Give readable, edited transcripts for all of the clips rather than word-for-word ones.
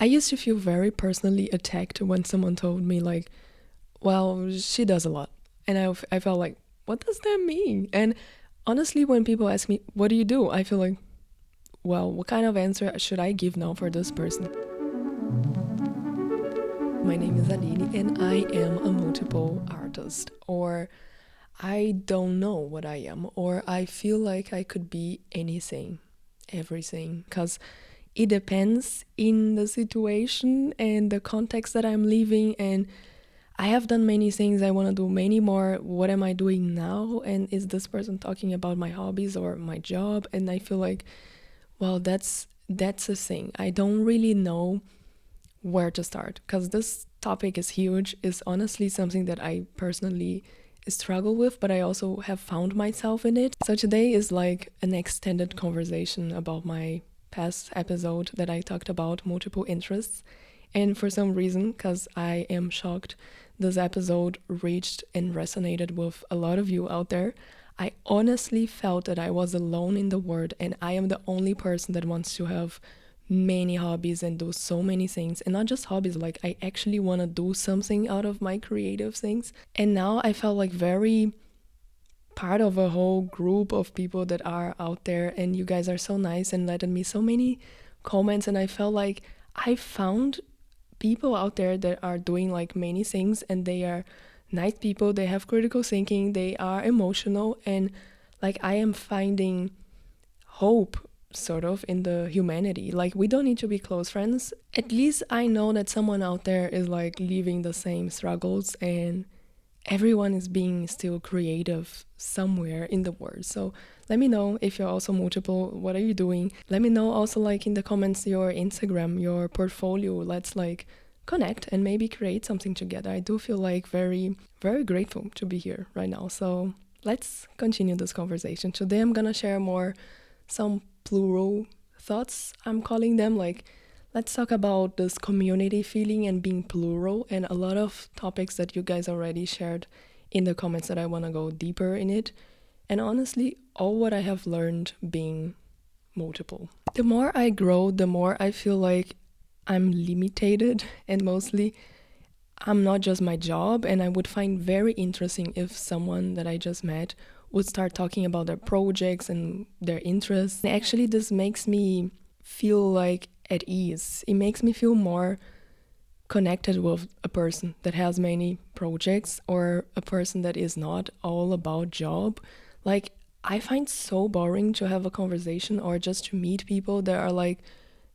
I used to feel very personally attacked when someone told me, like, well, she does a lot. And I felt like, what does that mean? And honestly, when people ask me, what do you do? I feel like, well, what kind of answer should I give now for this person? My name is Aline, and I am a multiple artist, or I don't know what I am, or I feel like I could be anything, everything, because it depends in the situation and the context that I'm living. And I have done many things. I want to do many more. What am I doing now? And is this person talking about my hobbies or my job? And I feel like, well, that's a thing. I don't really know where to start because this topic is huge. Is honestly something that I personally struggle with, but I also have found myself in it. So today is like an extended conversation about my past episode that I talked about multiple interests. And for some reason, because I am shocked, this episode reached and resonated with a lot of you out there. I honestly felt that I was alone in the world, and I am the only person that wants to have many hobbies and do so many things. And not just hobbies, like I actually want to do something out of my creative things. And now I felt like very part of a whole group of people that are out there, and you guys are so nice and letting me so many comments. And I felt like I found people out there that are doing like many things, and they are nice people, they have critical thinking, they are emotional, and like I am finding hope sort of in the humanity. Like we don't need to be close friends. At least I know that someone out there is like living the same struggles, and everyone is being still creative somewhere in the world. So let me know if you're also multiple, what are you doing? Let me know also like in the comments your Instagram, your portfolio. Let's like connect and maybe create something together. I do feel like very, very grateful to be here right now. So let's continue this conversation. Today I'm gonna share more some plural thoughts, I'm calling them. Like, let's talk about this community feeling and being plural, and a lot of topics that you guys already shared in the comments that I want to go deeper in it. And honestly, all what I have learned being multiple. The more I grow, the more I feel like I'm limited, and mostly I'm not just my job. And I would find very interesting if someone that I just met would start talking about their projects and their interests. And actually, this makes me feel like at ease. It makes me feel more connected with a person that has many projects, or a person that is not all about job. Like, I find so boring to have a conversation or just to meet people that are like,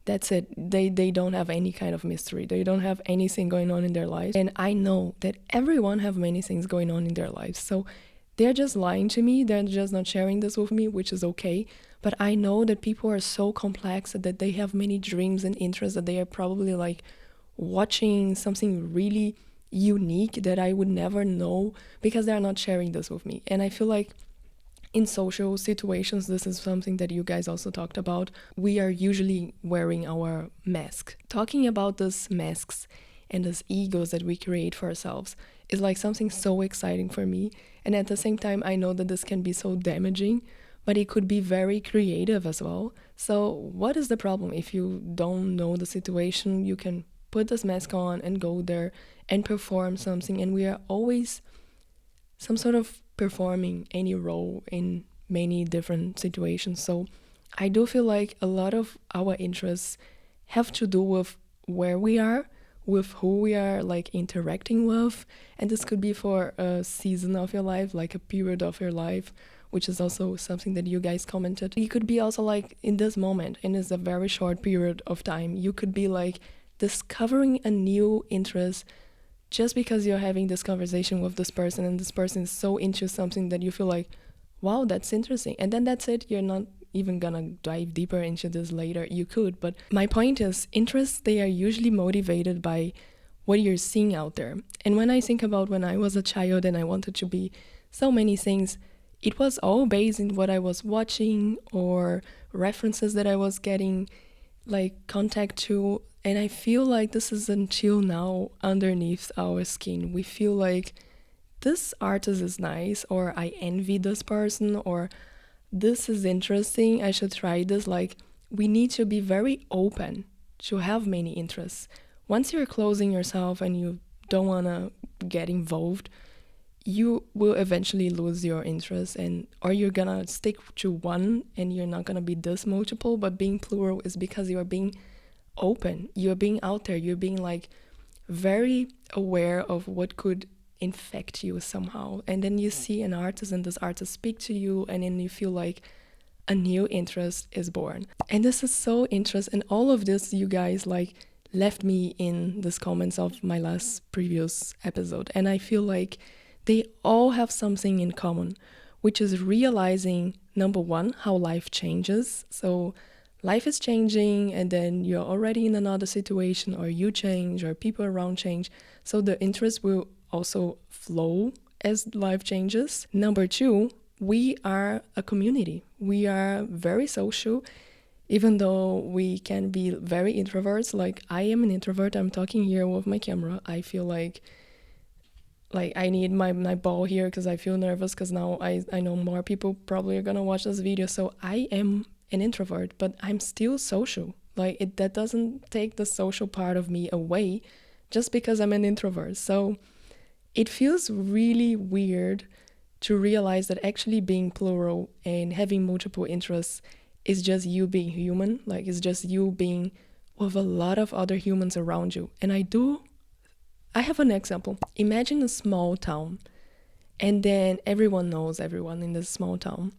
that's it. They don't have any kind of mystery. They don't have anything going on in their lives. And I know that everyone have many things going on in their lives. So they're just lying to me. They're just not sharing this with me, which is okay. But I know that people are so complex that they have many dreams and interests, that they are probably like watching something really unique that I would never know because they're not sharing this with me. And I feel like in social situations, this is something that you guys also talked about. We are usually wearing our mask. Talking about these masks and these egos that we create for ourselves is like something so exciting for me. And at the same time, I know that this can be so damaging, but it could be very creative as well. So what is the problem? If you don't know the situation, you can put this mask on and go there and perform something. And we are always some sort of performing any role in many different situations. So I do feel like a lot of our interests have to do with where we are, with who we are like interacting with. And this could be for a season of your life, like a period of your life, which is also something that you guys commented. It could be also like in this moment, and it's a very short period of time. You could be like discovering a new interest just because you're having this conversation with this person, and this person is so into something that you feel like, wow, that's interesting. And then that's it. You're not even gonna dive deeper into this later. You could, but my point is, interests, they are usually motivated by what you're seeing out there. And when I think about when I was a child and I wanted to be so many things, it was all based in what I was watching or references that I was getting like contact to. And I feel like this is until now underneath our skin. We feel like this artist is nice, or I envy this person, or this is interesting, I should try this. Like, we need to be very open to have many interests. Once you're closing yourself and you don't want to get involved, you will eventually lose your interest, and or you're gonna stick to one and you're not gonna be this multiple. But being plural is because you are being open, you're being out there, you're being like very aware of what could infect you somehow. And then you see an artist and this artist speak to you, and then you feel like a new interest is born. And this is so interesting. And all of this, you guys like left me in this comments of my last previous episode. And I feel like they all have something in common, which is realizing, number one, how life changes. So life is changing, and then you're already in another situation, or you change, or people around change. So the interest will also flow as life changes. Number two, we are a community. We are very social, even though we can be very introverts. Like I am an introvert. I'm talking here with my camera. I feel like I need my ball here because I feel nervous, because now I know more people probably are gonna watch this video. So I am an introvert, but I'm still social. Like that doesn't take the social part of me away just because I'm an introvert. So it feels really weird to realize that actually being plural and having multiple interests is just you being human. Like it's just you being with a lot of other humans around you. And I have an example. Imagine a small town, and then everyone knows everyone in this small town.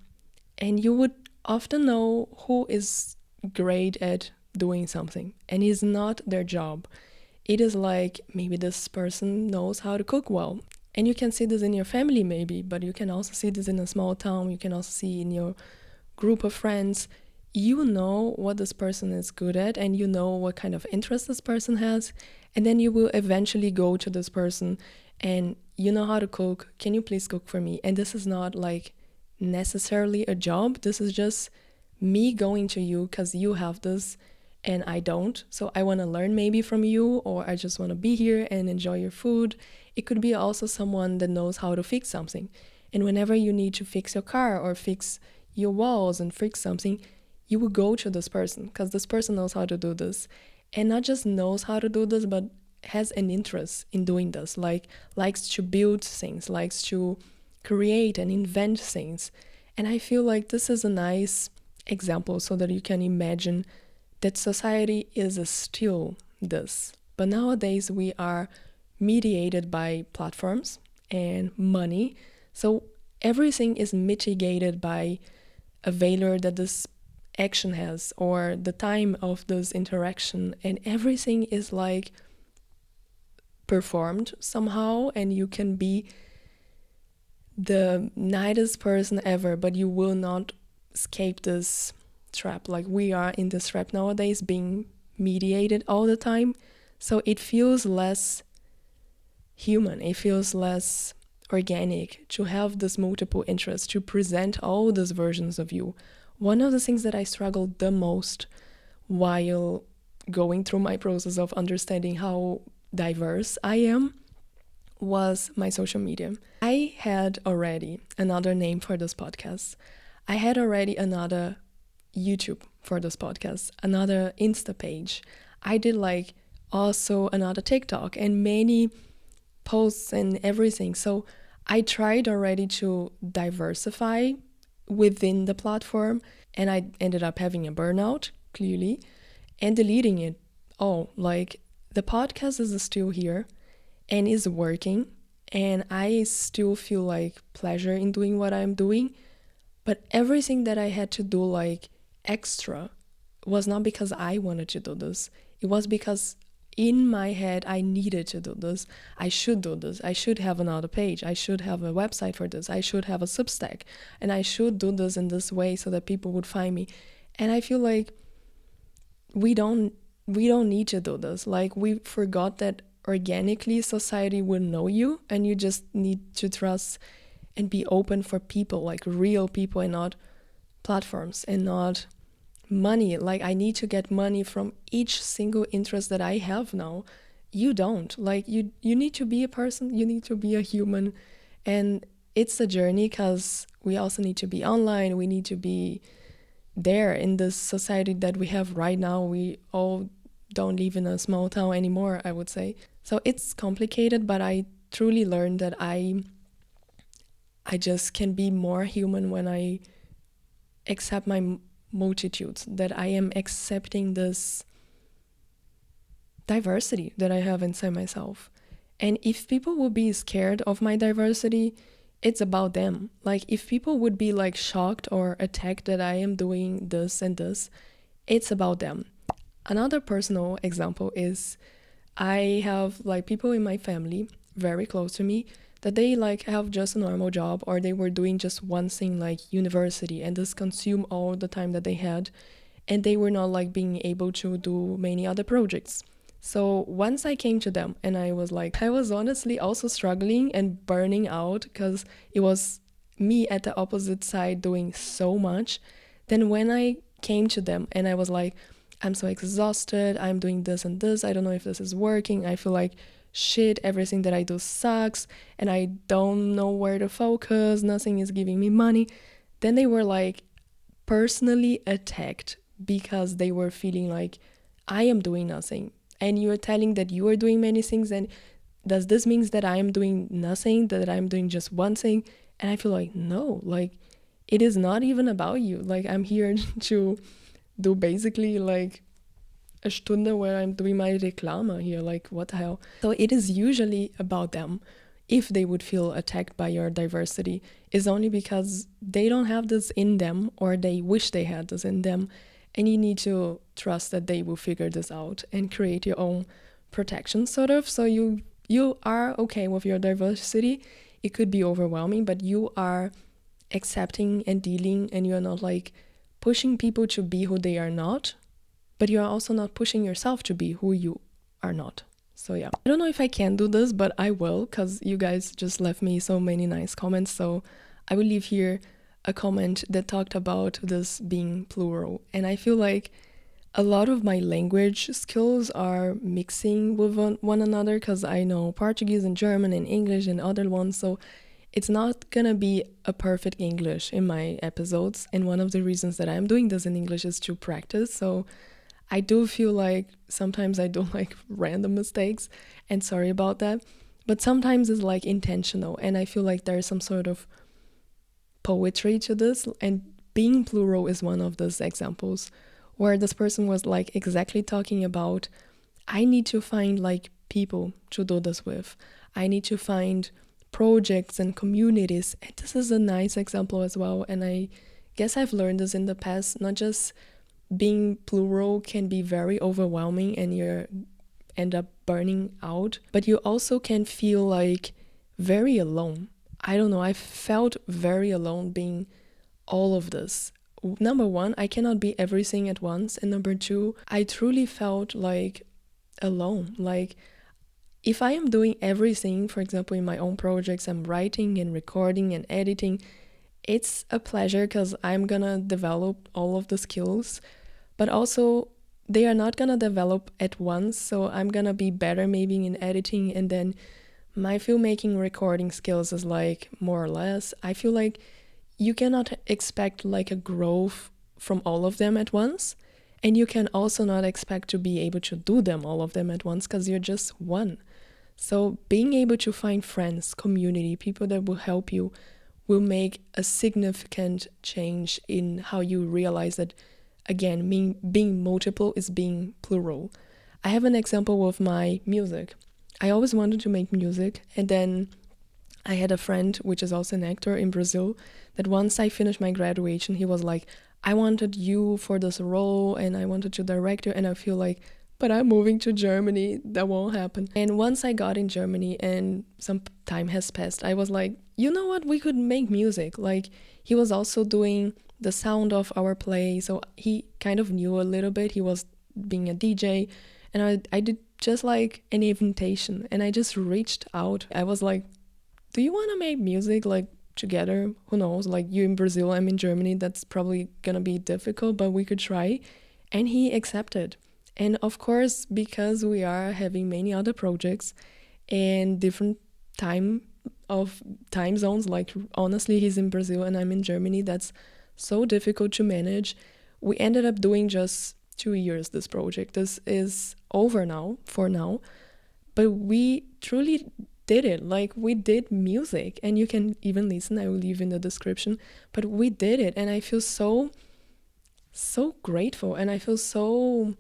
And you would often know who is great at doing something, and it's not their job. It is like maybe this person knows how to cook well. And you can see this in your family maybe, but you can also see this in a small town. You can also see in your group of friends. You know what this person is good at, and you know what kind of interest this person has. And then you will eventually go to this person and you know how to cook. Can you please cook for me? And this is not like necessarily a job. This is just me going to you because you have this and I don't. So I want to learn maybe from you, or I just want to be here and enjoy your food. It could be also someone that knows how to fix something. And whenever you need to fix your car or fix your walls and fix something, you will go to this person because this person knows how to do this. And not just knows how to do this, but has an interest in doing this, like likes to build things, likes to create and invent things. And I feel like this is a nice example so that you can imagine that society is still this. But nowadays we are mediated by platforms and money. So everything is mitigated by a value that this action has, or the time of this interaction, and everything is like performed somehow. And you can be the nicest person ever, but you will not escape this trap. Like we are in this trap nowadays, being mediated all the time. So it feels less human, it feels less organic to have this multiple interests, to present all these versions of you. One of the things that I struggled the most while going through my process of understanding how diverse I am was my social media. I had already another name for this podcast. I had already another YouTube for this podcast, another Insta page. I did like also another TikTok and many posts and everything. So I tried already to diversify within the platform, and I ended up having a burnout, clearly, and deleting it all. Like the podcast is still here and is working, and I still feel like pleasure in doing what I'm doing, but everything that I had to do like extra was not because I wanted to do this. It was because in my head I needed to do this. I should do this. I should have another page. I should have a website for this. I should have a Substack, and I should do this in this way so that people would find me. And I feel like we don't need to do this. Like we forgot that organically society will know you, and you just need to trust and be open for people, like real people, and not platforms and not money. Like I need to get money from each single interest that I have now. You don't. Like you need to be a person, you need to be a human, and it's a journey because we also need to be online. We need to be there in this society that we have right now. We all don't live in a small town anymore, I would say. So it's complicated, but I truly learned that I just can be more human when I accept my multitudes, that I am accepting this diversity that I have inside myself. And if people would be scared of my diversity, it's about them. Like if people would be like shocked or attacked that I am doing this and this, it's about them. Another personal example is I have like people in my family very close to me that they like have just a normal job, or they were doing just one thing like university, and this consumed all the time that they had, and they were not like being able to do many other projects. So once I came to them and I was like, I was honestly also struggling and burning out because it was me at the opposite side doing so much. Then when I came to them and I was like, I'm so exhausted, I'm doing this and this, I don't know if this is working, I feel like shit, everything that I do sucks, and I don't know where to focus, nothing is giving me money. Then they were like personally attacked because they were feeling like I am doing nothing. And you are telling that you are doing many things, and does this mean that I am doing nothing, that I'm doing just one thing? And I feel like, no, like it is not even about you. Like I'm here to do basically like a Stunde where I'm doing my Reklame here, like what the hell? So it is usually about them. If they would feel attacked by your diversity, is only because they don't have this in them, or they wish they had this in them. And you need to trust that they will figure this out and create your own protection, sort of. So you are okay with your diversity. It could be overwhelming, but you are accepting and dealing, and you're not like pushing people to be who they are not, but you're also not pushing yourself to be who you are not. So yeah, I don't know if I can do this, but I will, because you guys just left me so many nice comments. So I will leave here a comment that talked about this being plural. And I feel like a lot of my language skills are mixing with one another, because I know Portuguese and German and English and other ones. So it's not gonna be a perfect English in my episodes. And one of the reasons that I'm doing this in English is to practice. So I do feel like sometimes I do like random mistakes, and sorry about that. But sometimes it's like intentional, and I feel like there's some sort of poetry to this, and being plural is one of those examples where this person was like exactly talking about, I need to find like people to do this with, I need to find projects and communities. And this is a nice example as well, and I guess I've learned this in the past. Not just being plural can be very overwhelming and you end up burning out, but you also can feel like very alone. I don't know, I felt very alone being all of this. Number one, I cannot be everything at once. And number two, I truly felt like alone. Like if I am doing everything, for example, in my own projects, I'm writing and recording and editing, it's a pleasure because I'm gonna develop all of the skills, but also they are not gonna develop at once. So I'm gonna be better maybe in editing, and then my filmmaking recording skills is like more or less. I feel like you cannot expect like a growth from all of them at once, and you can also not expect to be able to do them all of them at once because you're just one. So being able to find friends, community, people that will help you will make a significant change in how you realize that, again, being multiple is being plural. I have an example with my music. I always wanted to make music, and then I had a friend, which is also an actor in Brazil, that once I finished my graduation, he was like, I wanted you for this role and I wanted to direct you. And I feel like, but I'm moving to Germany, that won't happen. And once I got in Germany and some time has passed, I was like, you know what, we could make music. Like he was also doing the sound of our play, so he kind of knew a little bit. He was being a DJ, and I did just like an invitation, and I just reached out. I was like, do you want to make music like together? Who knows, like you in Brazil, I'm in Germany, that's probably gonna be difficult, but we could try. And he accepted. And of course, because we are having many other projects and different time zones, like honestly he's in Brazil and I'm in Germany, that's so difficult to manage. We ended up doing just 2 years this project. This is over now, for now, but we truly did it. Like, we did music, and you can even listen, I will leave in the description, but we did it, and I feel so grateful, and I feel so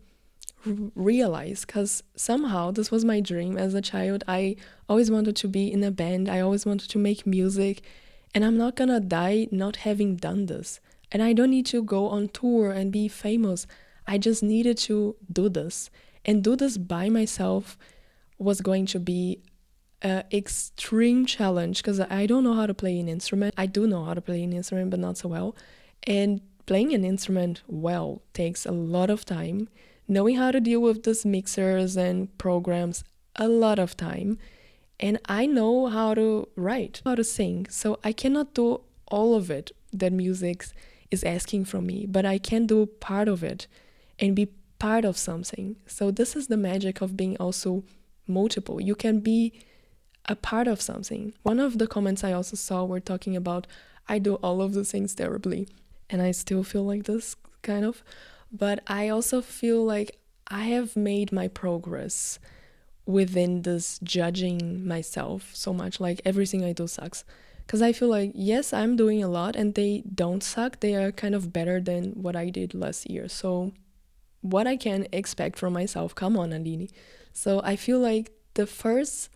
realized, because somehow this was my dream as a child. I always wanted to be in a band, I always wanted to make music, and I'm not gonna die not having done this. And I don't need to go on tour and be famous. I just needed to do this, and do this by myself was going to be an extreme challenge, because I don't know how to play an instrument. I do know how to play an instrument, but not so well. And playing an instrument well takes a lot of time. Knowing how to deal with these mixers and programs, a lot of time. And I know how to write, how to sing. So I cannot do all of it that music is asking from me, but I can do part of it and be part of something. So this is the magic of being also multiple. You can be a part of something. One of the comments I also saw were talking about, I do all of the things terribly, and I still feel like this, kind of. But I also feel like I have made my progress within this judging myself so much, like everything I do sucks. Because I feel like, yes, I'm doing a lot and they don't suck. They are kind of better than what I did last year. So what I can expect from myself, come on, Aline. So I feel like the first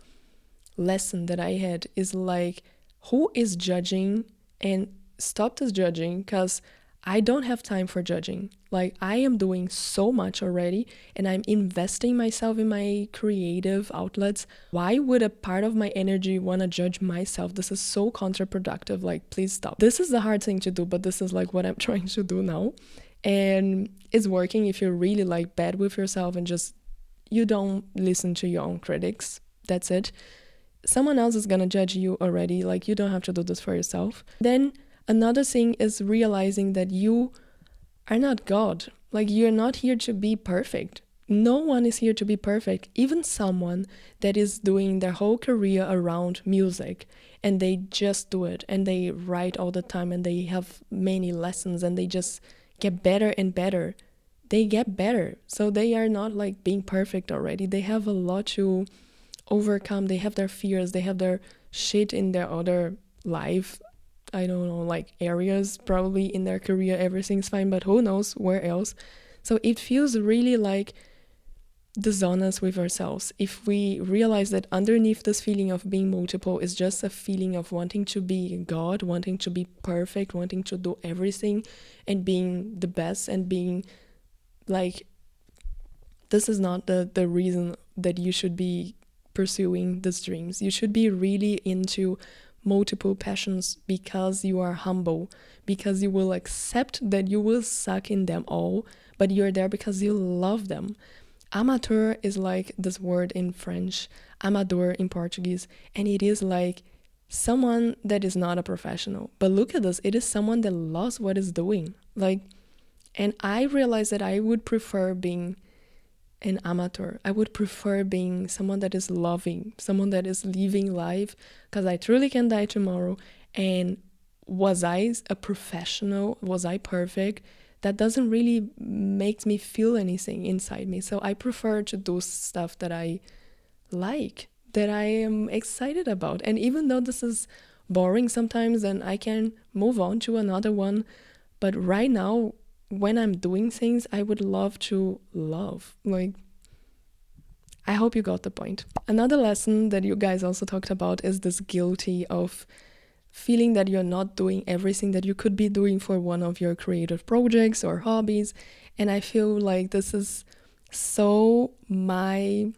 lesson that I had is like, who is judging? And stop this judging, because I don't have time for judging. Like, I am doing so much already, and I'm investing myself in my creative outlets. Why would a part of my energy want to judge myself? This is so counterproductive. Like, please stop. This is the hard thing to do, but this is like what I'm trying to do now. And it's working if you're really like bad with yourself and just, you don't listen to your own critics. That's it. Someone else is gonna judge you already. Like, you don't have to do this for yourself. Then another thing is realizing that you are not God. Like, you're not here to be perfect. No one is here to be perfect. Even someone that is doing their whole career around music, and they just do it, and they write all the time, and they have many lessons, and they just get better and better. They get better. So they are not like being perfect already. They have a lot to overcome. They have their fears. They have their shit in their other life. I don't know, like areas. Probably in their career everything's fine, but who knows where else. So it feels really like dishonest with ourselves if we realize that underneath this feeling of being multiple is just a feeling of wanting to be God, wanting to be perfect, wanting to do everything and being the best, and being like, this is not the reason that you should be pursuing these dreams. You should be really into multiple passions because you are humble, because you will accept that you will suck in them all, but you're there because you love them. Amateur is like this word in French, amador in Portuguese, and it is like someone that is not a professional. But look at this, it is someone that loves what is doing. Like, and I realized that I would prefer being an amateur. I would prefer being someone that is loving, someone that is living life, because I truly can die tomorrow. And was I a professional? Was I perfect? That doesn't really make me feel anything inside me. So I prefer to do stuff that I like, that I am excited about. And even though this is boring sometimes, then I can move on to another one. But right now, when I'm doing things, I would love to love. Like, I hope you got the point. Another lesson that you guys also talked about is this guilty of feeling that you're not doing everything that you could be doing for one of your creative projects or hobbies. And I feel like this is so my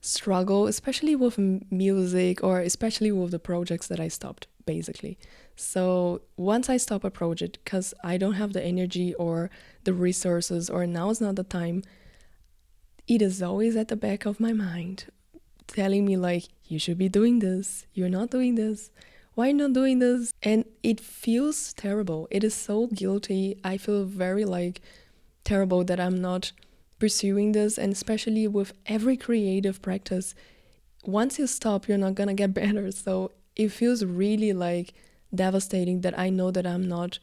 struggle, especially with music, or especially with the projects that I stopped, basically. So once I stop a project because I don't have the energy or the resources, or now is not the time, it is always at the back of my mind telling me like, you should be doing this, you're not doing this, why not doing this? And it feels terrible. It is so guilty. I feel very like terrible that I'm not pursuing this. And especially with every creative practice, once you stop, you're not gonna get better. So it feels really like devastating that I know that I'm not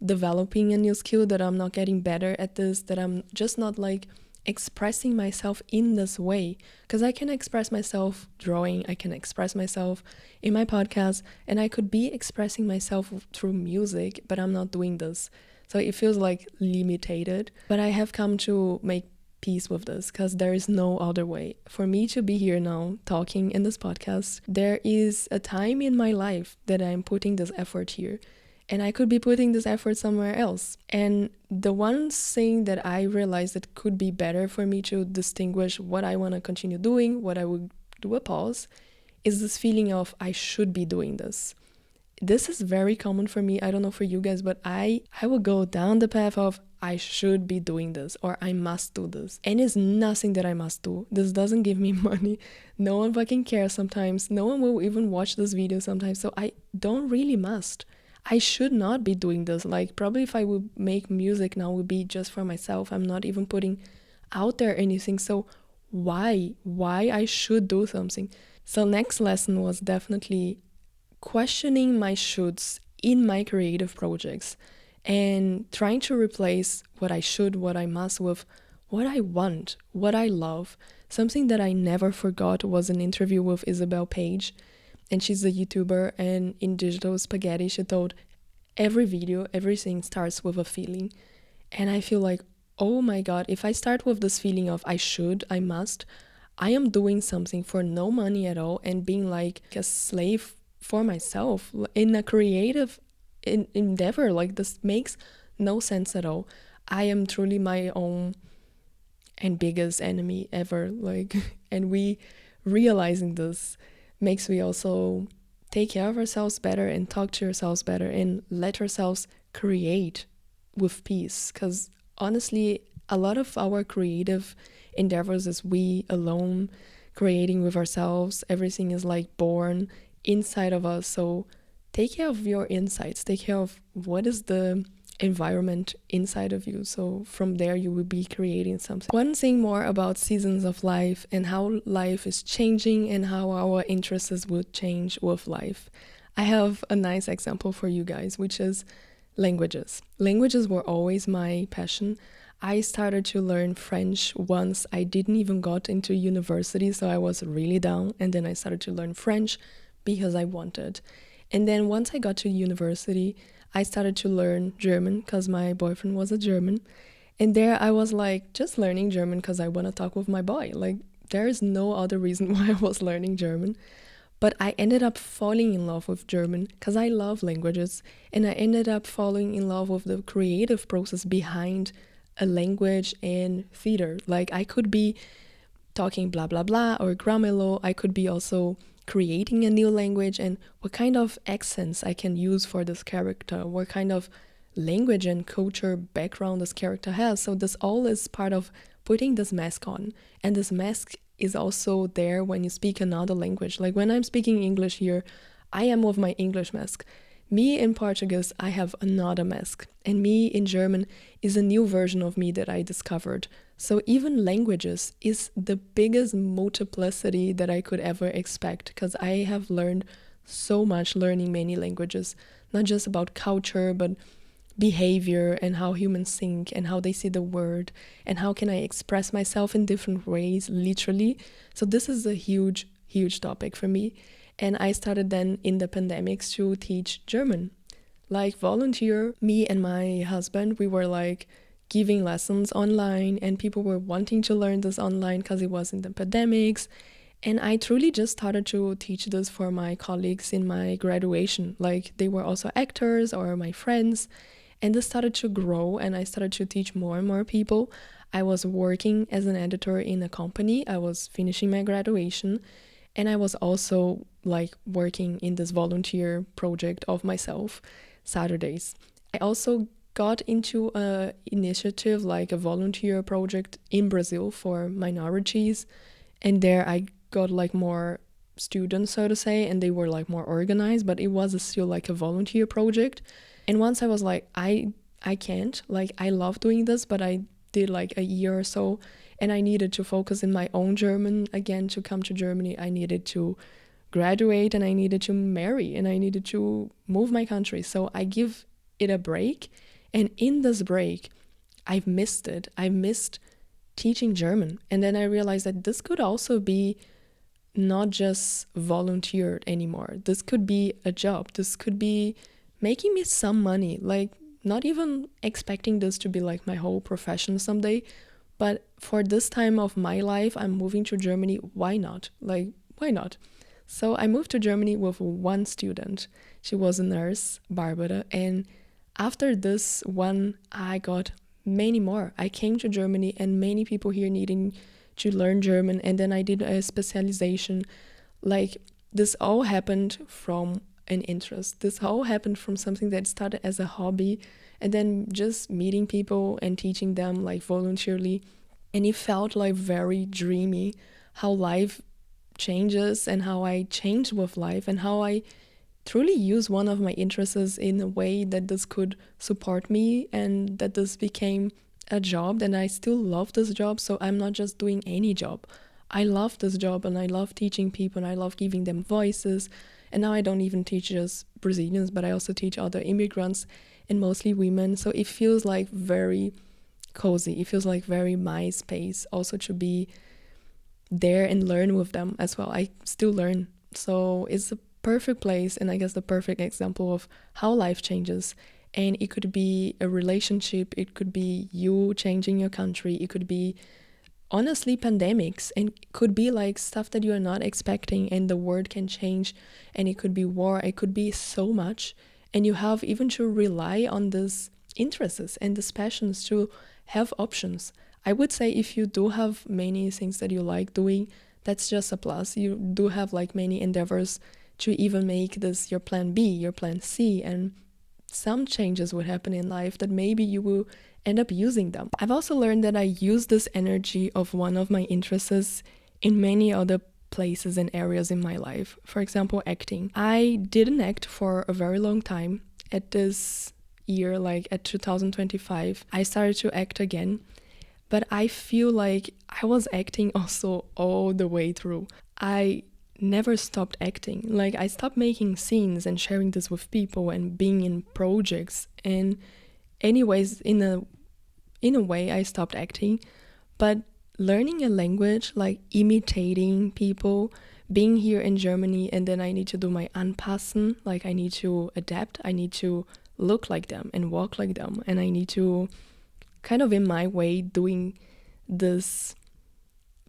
developing a new skill, that I'm not getting better at this, that I'm just not like expressing myself in this way, because I can express myself drawing, I can express myself in my podcast, and I could be expressing myself through music, but I'm not doing this. So it feels like limited, but I have come to make peace with this because there is no other way for me to be here now talking in this podcast. There is a time in my life that I'm putting this effort here, and I could be putting this effort somewhere else. And the one thing that I realized that could be better for me to distinguish what I want to continue doing, what I would do a pause, is this feeling of I should be doing this. This is very common for me. I don't know for you guys, but I will go down the path of I should be doing this or I must do this. And it's nothing that I must do. This doesn't give me money. No one fucking cares sometimes. No one will even watch this video sometimes. So I don't really must. I should not be doing this. Like probably if I would make music now, it would be just for myself. I'm not even putting out there anything. So why I should do something? So next lesson was definitely questioning my shoulds in my creative projects and trying to replace what I should, what I must with what I want, what I love. Something that I never forgot was an interview with Isabel Page, and she's a YouTuber, and in Digital Spaghetti she told every video, everything starts with a feeling. And I feel like, oh my god, if I start with this feeling of I should, I must, I am doing something for no money at all and being like a slave for myself in a creative endeavor. Like this makes no sense at all. I am truly my own and biggest enemy ever. Like, and we realizing this makes we also take care of ourselves better and talk to ourselves better and let ourselves create with peace. Because honestly, a lot of our creative endeavors is we alone creating with ourselves. Everything is like born inside of us. So take care of your insights, take care of what is the environment inside of you. So from there you will be creating something. One thing more about seasons of life and how life is changing and how our interests would change with life. I have a nice example for you guys, which is languages. Languages were always my passion. I started to learn French once I didn't even got into university, so I was really down, and then I started to learn French because I wanted. And then once I got to university, I started to learn German because my boyfriend was a German. And there I was like just learning German because I want to talk with my boy. Like there is no other reason why I was learning German. But I ended up falling in love with German because I love languages. And I ended up falling in love with the creative process behind a language and theater. Like I could be talking blah blah blah or gramelo. I could be also creating a new language and what kind of accents I can use for this character, what kind of language and culture background this character has. So this all is part of putting this mask on. And this mask is also there when you speak another language. Like when I'm speaking English here, I am with my English mask. Me in Portuguese, I have another mask. And me in German is a new version of me that I discovered. So even languages is the biggest multiplicity that I could ever expect, because I have learned so much learning many languages, not just about culture, but behavior and how humans think and how they see the world and how can I express myself in different ways, literally. So this is a huge, huge topic for me. And I started then in the pandemics to teach German, like volunteer. Me and my husband, we were like giving lessons online and people were wanting to learn this online because it was in the pandemics. And I truly just started to teach this for my colleagues in my graduation. Like they were also actors or my friends. And this started to grow and I started to teach more and more people. I was working as an editor in a company. I was finishing my graduation. And I was also like working in this volunteer project of myself, Saturdays. I also got into a initiative, like a volunteer project in Brazil for minorities. And there I got like more students, so to say, and they were like more organized, but it was still like a volunteer project. And once I was like, I can't, like I love doing this, but I did like a year or so and I needed to focus in my own German again to come to Germany. I needed to graduate and I needed to marry and I needed to move my country. So I give it a break. And in this break, I've missed it. I missed teaching German. And then I realized that this could also be not just volunteered anymore. This could be a job. This could be making me some money. Like, not even expecting this to be like my whole profession someday. But for this time of my life, I'm moving to Germany. Why not? Like, why not? So I moved to Germany with one student. She was a nurse, Barbara. And after this one, I got many more. I came to Germany and many people here needing to learn German. And then I did a specialization. Like, this all happened from an interest. This all happened from something that started as a hobby and then just meeting people and teaching them like voluntarily. And it felt like very dreamy how life changes and how I changed with life and how I truly use one of my interests in a way that this could support me and that this became a job. And I still love this job, so I'm not just doing any job. I love this job and I love teaching people and I love giving them voices. And now I don't even teach just Brazilians, but I also teach other immigrants and mostly women. So it feels like very cozy. It feels like very my space also to be there and learn with them as well. I still learn. So it's a perfect place and I guess the perfect example of how life changes. And it could be a relationship, it could be you changing your country, it could be honestly pandemics, and it could be like stuff that you are not expecting and the world can change, and it could be war, it could be so much, and you have even to rely on these interests and these passions to have options. I would say if you do have many things that you like doing, that's just a plus. You do have like many endeavors to even make this your plan B, your plan C, and some changes would happen in life that maybe you will end up using them. I've also learned that I use this energy of one of my interests in many other places and areas in my life. For example, acting. I didn't act for a very long time. At this year, like at 2025, I started to act again. But I feel like I was acting also all the way through. I never stopped acting. Like, I stopped making scenes and sharing this with people and being in projects. And anyways, in a way, I stopped acting. But learning a language, like imitating people, being here in Germany, and then I need to do my anpassen, like I need to adapt, I need to look like them and walk like them, and I need to kind of in my way doing this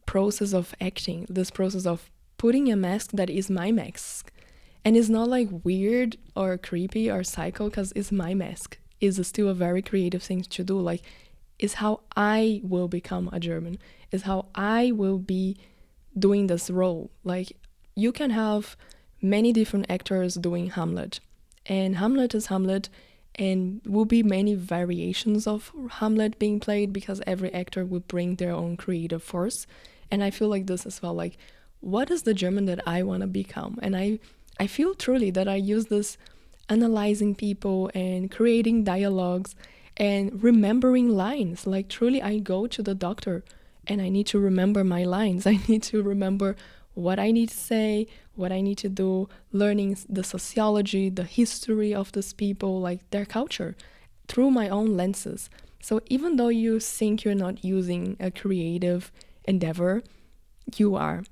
process of acting, this process of putting a mask that is my mask. And it's not like weird or creepy or psycho because it's my mask. It's still a very creative thing to do. Like, it's how I will become a German. It's how I will be doing this role. Like, you can have many different actors doing Hamlet. And Hamlet is Hamlet, and will be many variations of Hamlet being played because every actor will bring their own creative force. And I feel like this as well, like, what is the German that I want to become? And I feel truly that I use this analyzing people and creating dialogues and remembering lines. Like, truly, I go to the doctor and I need to remember my lines. I need to remember what I need to say, what I need to do, learning the sociology, the history of these people, like their culture, through my own lenses. So even though you think you're not using a creative endeavor, you are.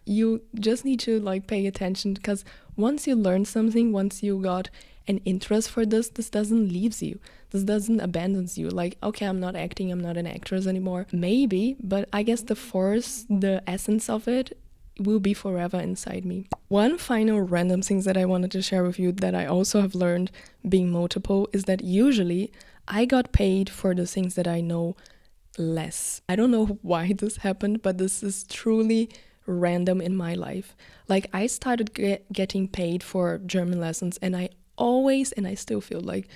You just need to like pay attention, because once you learn something, once you got an interest for this doesn't leave you. This doesn't abandon you. Like, okay, I'm not acting, I'm not an actress anymore. Maybe, but I guess the force, the essence of it will be forever inside me. One final random thing that I wanted to share with you that I also have learned being multiple is that usually I got paid for the things that I know less. I don't know why this happened, but this is truly random in my life. Like, I started getting paid for German lessons, and I still feel like,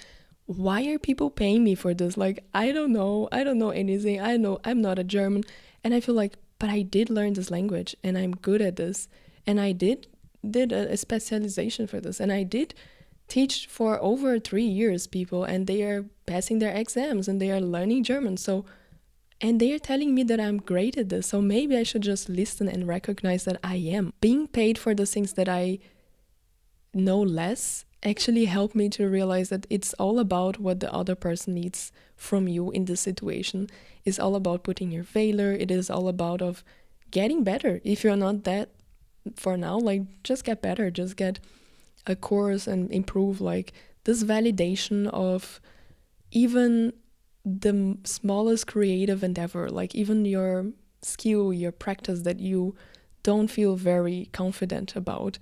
why are people paying me for this? Like, I don't know anything. I know I'm not a German, and I feel like, but I did learn this language and I'm good at this, and I did a specialization for this, and I did teach for over 3 years people, and they are passing their exams and they are learning German. So, and they are telling me that I'm great at this, so maybe I should just listen and recognize that I am. Being paid for the things that I know less actually helped me to realize that it's all about what the other person needs from you in this situation. It's all about putting your valor. It is all about of getting better. If you're not that for now, like just get better, just get a course and improve. Like this validation of even the smallest creative endeavor, like even your skill, your practice that you don't feel very confident about,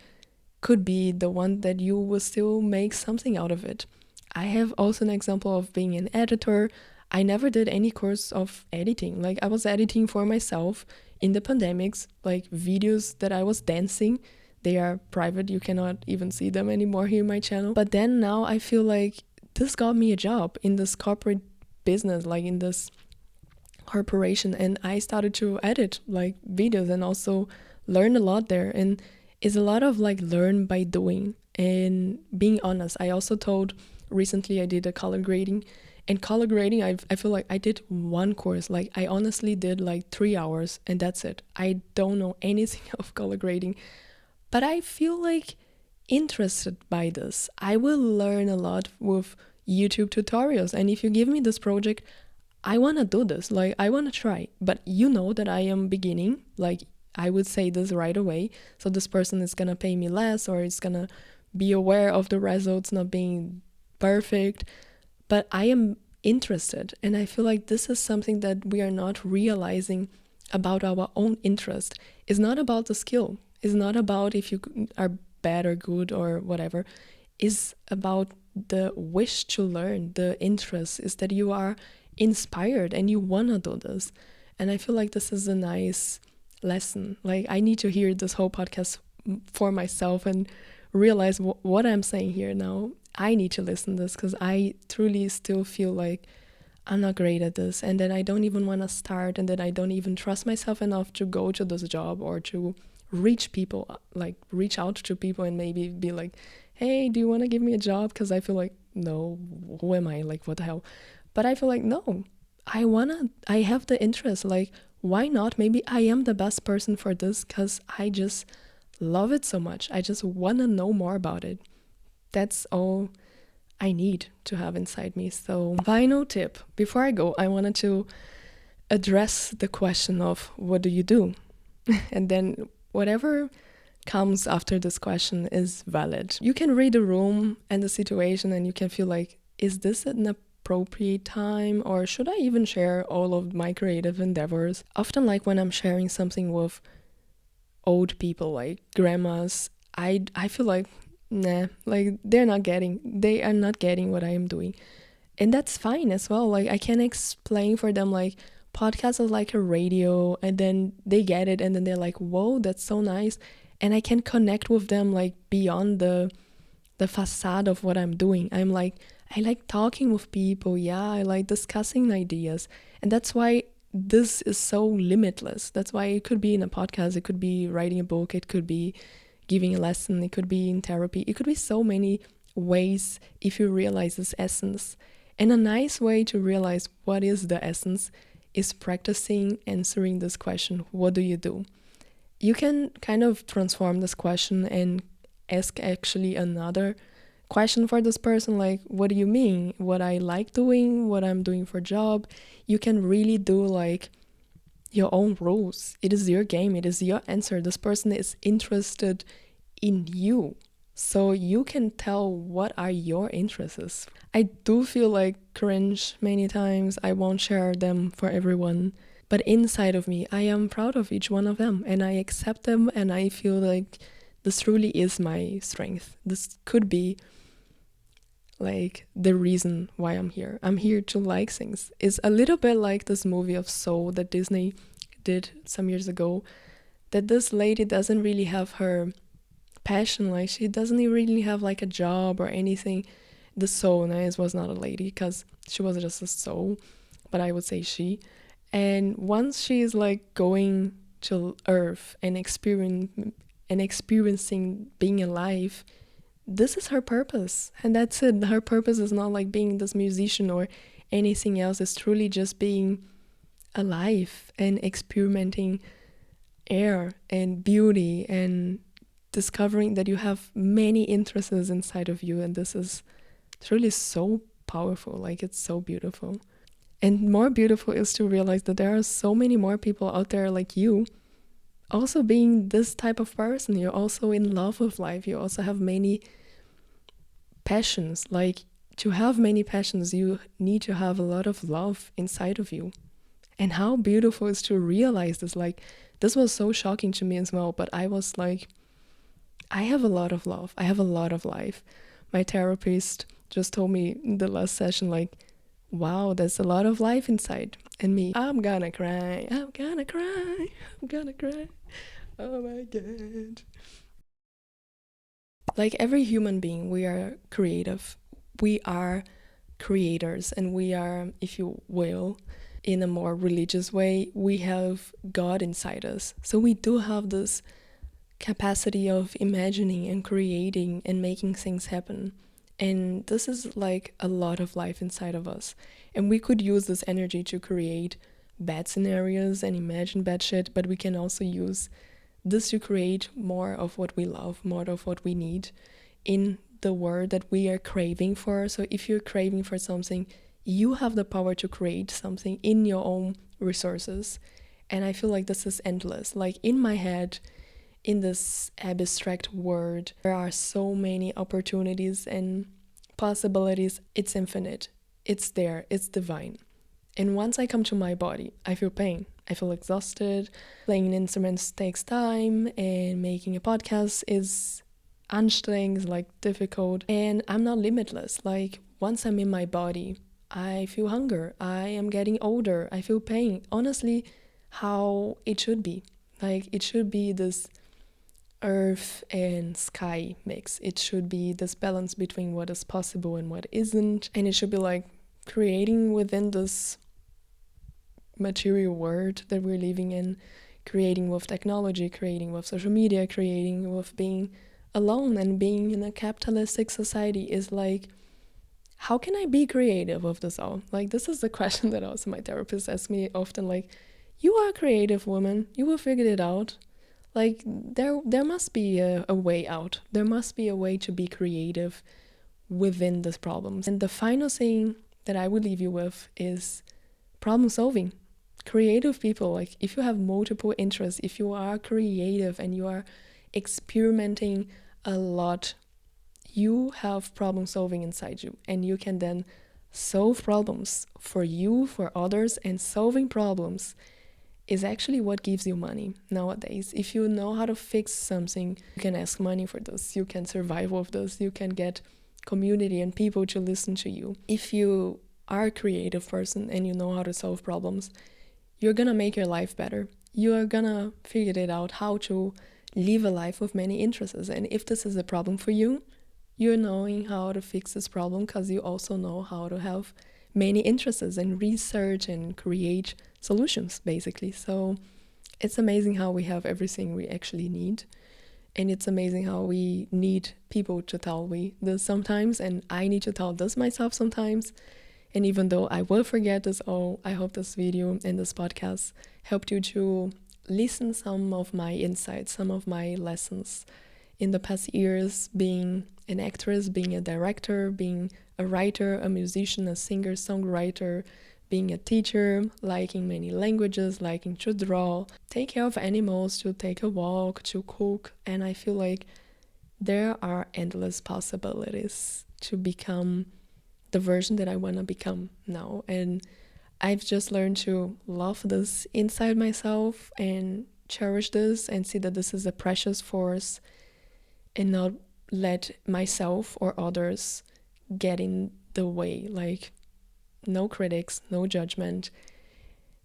could be the one that you will still make something out of it. I have also an example of being an editor. I never did any course of editing. Like I was editing for myself in the pandemics, like videos that I was dancing. They are private, you cannot even see them anymore here in my channel. But then now I feel like this got me a job in this corporate business, like in this corporation, and I started to edit like videos and also learn a lot there. And it's a lot of like learn by doing and being honest. I also told recently I did a color grading, and color grading I feel like I did one course. Like I honestly did like 3 hours and that's it. I don't know anything of color grading, but I feel like interested by this. I will learn a lot with YouTube tutorials, and if you give me this project, I want to do this. Like I want to try, but you know that I am beginning. Like I would say this right away, so this person is gonna pay me less, or is gonna be aware of the results not being perfect, but I am interested. And I feel like this is something that we are not realizing about our own interest. It's not about the skill. It's not about if you are bad or good or whatever. It's about the wish to learn. The interest is that you are inspired and you want to do this. And I feel like this is a nice lesson. Like I need to hear this whole podcast for myself and realize what I'm saying here now. I need to listen to this because I truly still feel like I'm not great at this, and that I don't even want to start, and that I don't even trust myself enough to go to this job or to reach people, like reach out to people and maybe be like, hey, do you want to give me a job? Because I feel like, no, who am I? Like, what the hell? But I feel like, no, I have the interest. Like, why not? Maybe I am the best person for this because I just love it so much. I just want to know more about it. That's all I need to have inside me. So, final tip. Before I go, I wanted to address the question of what do you do? And then whatever comes after this question is valid. You can read the room and the situation and you can feel like, is this an appropriate time, or should I even share all of my creative endeavors? Often, like when I'm sharing something with old people, like grandmas, I feel like, nah, like they are not getting what I am doing. And that's fine as well. Like I can explain for them like podcasts are like a radio, and then they get it and then they're like, whoa, that's so nice. And I can connect with them like beyond the facade of what I'm doing. I'm like, I like talking with people. Yeah, I like discussing ideas. And that's why this is so limitless. That's why it could be in a podcast, it could be writing a book, it could be giving a lesson, it could be in therapy, it could be so many ways if you realize this essence. And a nice way to realize what is the essence is practicing answering this question, what do you do? You can kind of transform this question and ask actually another question for this person, like, what do you mean? What I like doing, what I'm doing for job. You can really do like your own rules. It is your game, it is your answer. This person is interested in you, so you can tell what are your interests. I do feel like cringe many times. I won't share them for everyone, but inside of me I am proud of each one of them and I accept them, and I feel like this truly is my strength. This could be like the reason why I'm here. I'm here to like things. It's a little bit like this movie of Soul that Disney did some years ago, that this lady doesn't really have her passion, like she doesn't really have like a job or anything. The soul, and it was not a lady because she was just a soul, but I would say she. And once she is like going to Earth and experiencing being alive, this is her purpose, and that's it. Her purpose is not like being this musician or anything else. It's truly just being alive and experimenting air and beauty and discovering that you have many interests inside of you, and this is truly so powerful. Like, it's so beautiful. And more beautiful is to realize that there are so many more people out there like you, also being this type of person. You're also in love with life. You also have many passions. Like, to have many passions, you need to have a lot of love inside of you. And how beautiful is to realize this. Like, this was so shocking to me as well, but I was like, I have a lot of love. I have a lot of life. My therapist just told me in the last session, like, wow, there's a lot of life inside. And me, I'm gonna cry. I'm gonna cry. I'm gonna cry. Oh my God. Like, every human being, we are creative. We are creators, and we are, if you will, in a more religious way, we have God inside us. So we do have this capacity of imagining and creating and making things happen. And this is like a lot of life inside of us. And we could use this energy to create bad scenarios and imagine bad shit, but we can also use this to create more of what we love, more of what we need in the world that we are craving for. So if you're craving for something, you have the power to create something in your own resources. And I feel like this is endless. Like, in my head, in this abstract world, there are so many opportunities and possibilities. It's infinite. It's there. It's divine. And once I come to my body, I feel pain. I feel exhausted. Playing instruments takes time, and making a podcast is anstrengend, like difficult. And I'm not limitless. Like, once I'm in my body, I feel hunger. I am getting older. I feel pain. Honestly, how it should be. Like, it should be this earth and sky mix. It should be this balance between what is possible and what isn't. And it should be like creating within this material world that we're living in, creating with technology, creating with social media, creating with being alone and being in a capitalistic society is like, how can I be creative with this all? Like, this is the question that also my therapist asks me often, like, you are a creative woman, you will figure it out. Like, there must be a way out. There must be a way to be creative within these problems. And the final thing that I would leave you with is problem solving. Creative people, like, if you have multiple interests, if you are creative and you are experimenting a lot, you have problem solving inside you, and you can then solve problems for you, for others. And solving problems is actually what gives you money nowadays. If you know how to fix something, you can ask money for this, you can survive with this, you can get community and people to listen to you. If you are a creative person and you know how to solve problems, you're gonna make your life better. You are gonna figure it out how to live a life with many interests. And if this is a problem for you, you're knowing how to fix this problem because you also know how to have many interests and research and create solutions, basically. So it's amazing how we have everything we actually need. And it's amazing how we need people to tell me this sometimes, and I need to tell this myself sometimes. And even though I will forget this all, I hope this video and this podcast helped you to listen some of my insights, some of my lessons in the past years, being an actress, being a director, being a writer, a musician, a singer, songwriter, being a teacher, liking many languages, liking to draw, take care of animals, to take a walk, to cook. And I feel like there are endless possibilities to become the version that I want to become now. And I've just learned to love this inside myself and cherish this and see that this is a precious force, and not let myself or others get in the way. Like, no critics, no judgment,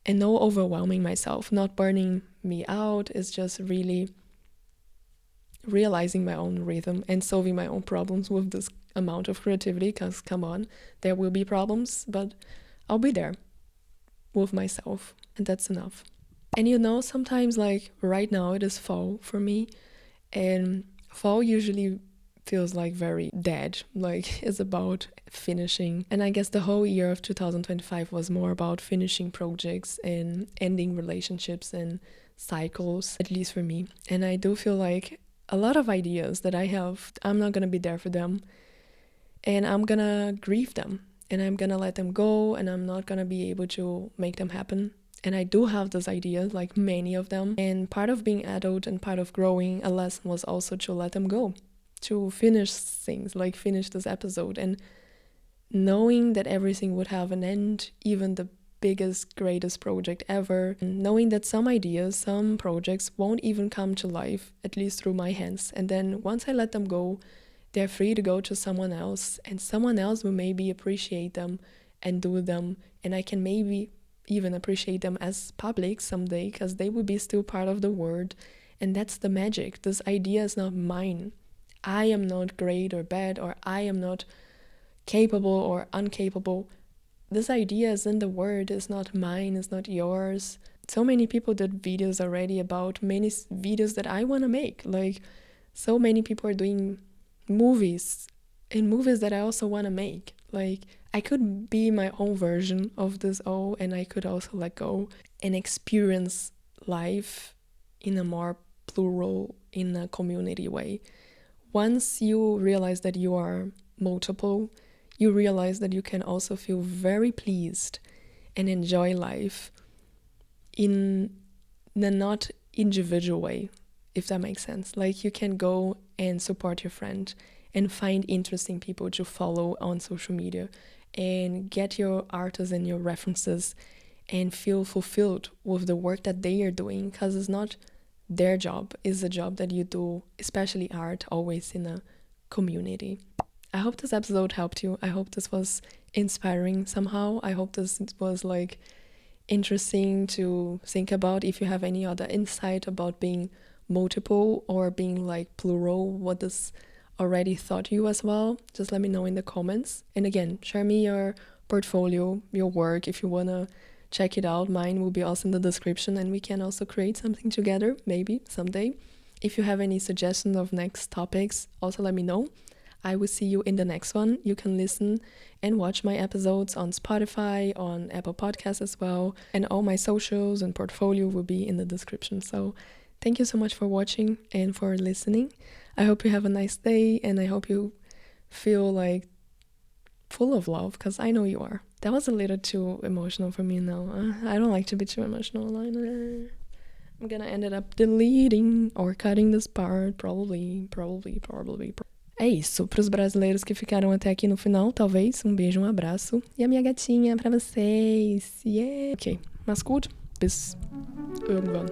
and no overwhelming myself, not burning me out. It's just really realizing my own rhythm and solving my own problems with this amount of creativity, because come on, there will be problems, but I'll be there with myself, and that's enough. And you know, sometimes, like right now, it is fall for me, and fall usually feels like very dead, like it's about finishing. And I guess the whole year of 2025 was more about finishing projects and ending relationships and cycles, at least for me. And I do feel like a lot of ideas that I have. I'm not gonna be there for them, and I'm gonna grieve them, and I'm gonna let them go, and I'm not gonna be able to make them happen. And I do have those ideas, like many of them. And part of being adult and part of growing a lesson was also to let them go, to finish things, like finish this episode. And knowing that everything would have an end, even the biggest, greatest project ever, and knowing that some ideas, some projects won't even come to life, at least through my hands. And then once I let them go, they're free to go to someone else, and someone else will maybe appreciate them and do them. And I can maybe even appreciate them as public someday, because they will be still part of the world. And that's the magic. This idea is not mine. I am not great or bad, or I am not capable or incapable. This idea is in the world, it's not mine, it's not yours. So many people did videos already about many videos that I want to make. Like, so many people are doing movies, and movies that I also want to make. Like, I could be my own version of this all, and I could also let go and experience life in a more plural, in a community way. Once you realize that you are multiple, you realize that you can also feel very pleased and enjoy life in a not individual way, if that makes sense. Like, you can go and support your friend and find interesting people to follow on social media and get your artists and your references and feel fulfilled with the work that they are doing, because it's not their job, it's a job that you do, especially art, always in a community. I hope this episode helped you. I hope this was inspiring somehow. I hope this was like interesting to think about. If you have any other insight about being multiple or being like plural, what this already taught you as well, just let me know in the comments. And again, share me your portfolio, your work, if you wanna check it out. Mine will be also in the description, and we can also create something together, maybe someday. If you have any suggestions of next topics, also let me know. I will see you in the next one. You can listen and watch my episodes on Spotify, on Apple Podcasts as well, and all my socials and portfolio will be in the description. So thank you so much for watching and for listening. I hope you have a nice day, and I hope you feel like full of love, because I know you are. That was a little too emotional for me now. I don't like to be too emotional. I'm gonna end up deleting or cutting this part, probably. É isso, pros brasileiros que ficaram até aqui no final, talvez, um beijo, um abraço. E a minha gatinha pra vocês. Yeah! Okay, mach's gut, bis irgendwann.